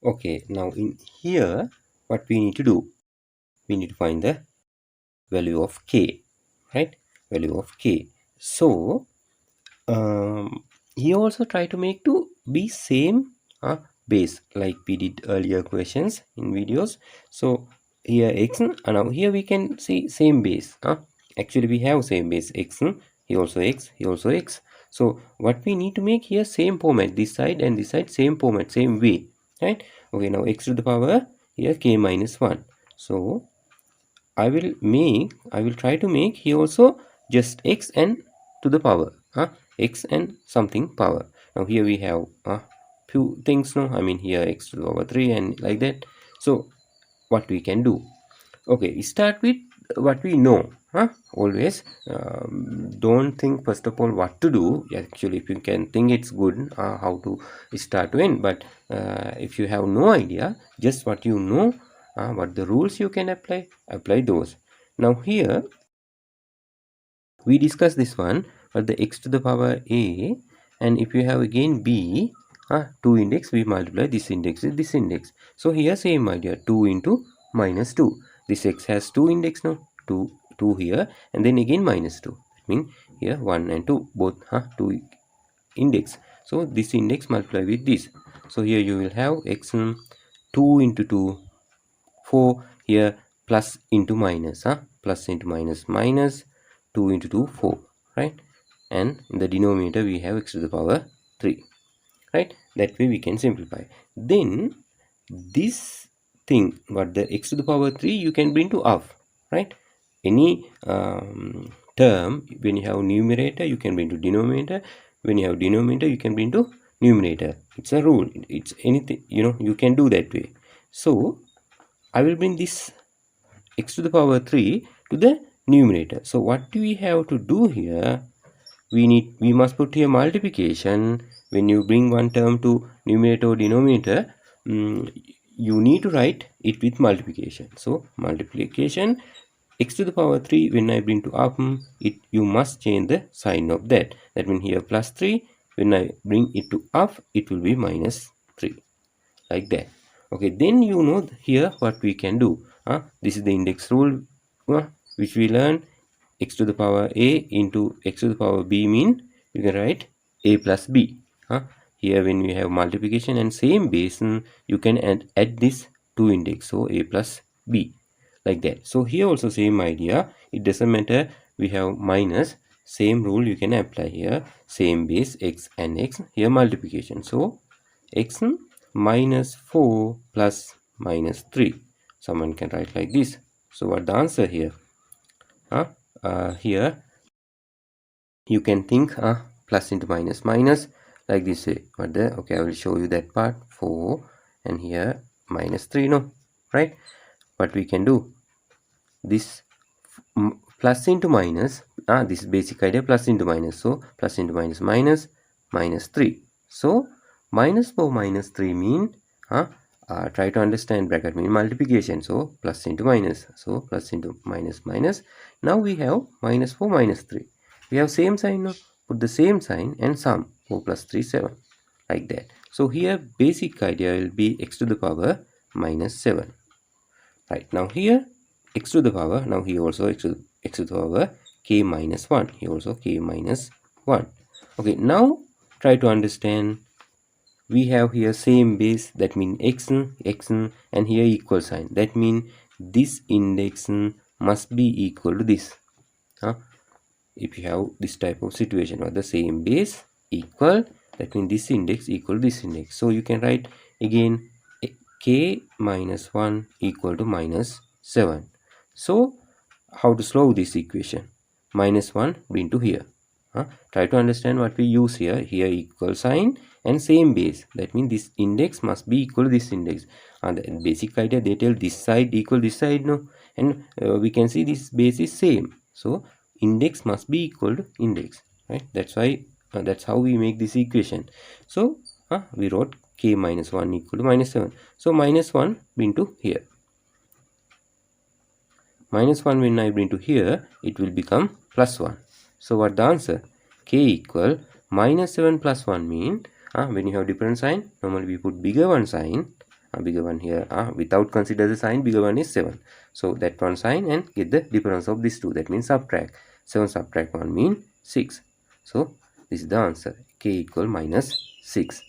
Okay, now in here, what we need to do? We need to find the value of k, right? Value of k. So he also try to make to be same base like we did earlier questions in videos. So here x, and now here we can see same base. Actually we have same base x, he also x, he also x. So what we need to make here, same format, this side and this side, same format, same way, right? Okay, now x to the power here k minus 1. So I will try to make here also just x and to the power, x and something power. Now here we have few things, no, I mean here x to the power 3 and like that. So what we can do? Okay, we start with what we know. Always don't think first of all what to do. Actually, if you can think, it's good how to start to end. But if you have no idea, just what you know, what the rules you can apply those. Now here we discuss this one, but the x to the power a, and if you have again b, 2 index, we multiply this index with this index. So here same idea, 2 into minus 2. This x has 2 index now, 2 here, and then again minus 2. I mean here 1 and 2 both 2 index. So this index multiply with this. So here you will have x 2 into 2, 4, here plus into minus, plus into minus, minus 2 into 2, 4, right? And in the denominator we have x to the power 3, right? That way we can simplify. Then this thing, what the x to the power 3, you can bring to half, right? Any term, when you have numerator, you can bring to denominator. When you have denominator, you can bring to numerator. It's a rule. It's anything, you can do that way. So I will bring this x to the power 3 to the numerator. So what do we have to do here? We must put here multiplication. When you bring one term to numerator or denominator, you need to write it with multiplication. So multiplication, x to the power 3, when I bring to up, you must change the sign of that. That means here plus 3, when I bring it to up, it will be minus 3, like that. Okay, then you know here what we can do. This is the index rule which we learned. X to the power a into x to the power b mean you can write a plus b. Here when we have multiplication and same base, you can add this 2 index, so a plus b, like that. So here also same idea, it doesn't matter, we have minus, same rule you can apply here, same base x and x, here multiplication. So x minus 4 plus minus 3, someone can write like this. So what the answer here? Here you can think plus into minus, minus, like this way. But the okay, I will show you that part. 4 and here minus 3, no, right? What we can do, this plus into minus, this is basic idea, plus into minus. So plus into minus, minus, minus 3. So minus 4 minus 3 mean try to understand, bracket mean multiplication. So plus into minus, so plus into minus, minus. Now we have minus 4 minus 3, we have same sign, no? Put the same sign and sum, 4 plus 3 7, like that. So here basic idea will be x to the power minus 7, right? Now here x to the power, now here also x to the power k minus 1, here also k minus 1. Okay, now try to understand. We have here same base, that means x, and here equal sign, that means this index must be equal to this. If you have this type of situation or the same base equal, that means this index equal to this index. So you can write again k minus 1 equal to minus 7. So how to solve this equation? Minus 1 bring to here. Try to understand what we use here. Here equal sign and same base, that means this index must be equal to this index. And the basic idea, they tell this side equal this side, no, and we can see this base is same, so index must be equal to index, right? That's why that's how we make this equation. So we wrote k minus 1 equal to minus 7. So minus 1 bring to here, minus 1 when I bring to here, it will become plus 1. So what the answer? K equal minus 7 plus 1 mean when you have different sign, normally we put bigger one sign, bigger one here, without consider the sign, bigger one is 7. So that one sign and get the difference of these two, that means subtract. 7 subtract 1 mean 6. So this is the answer, k equal minus 6.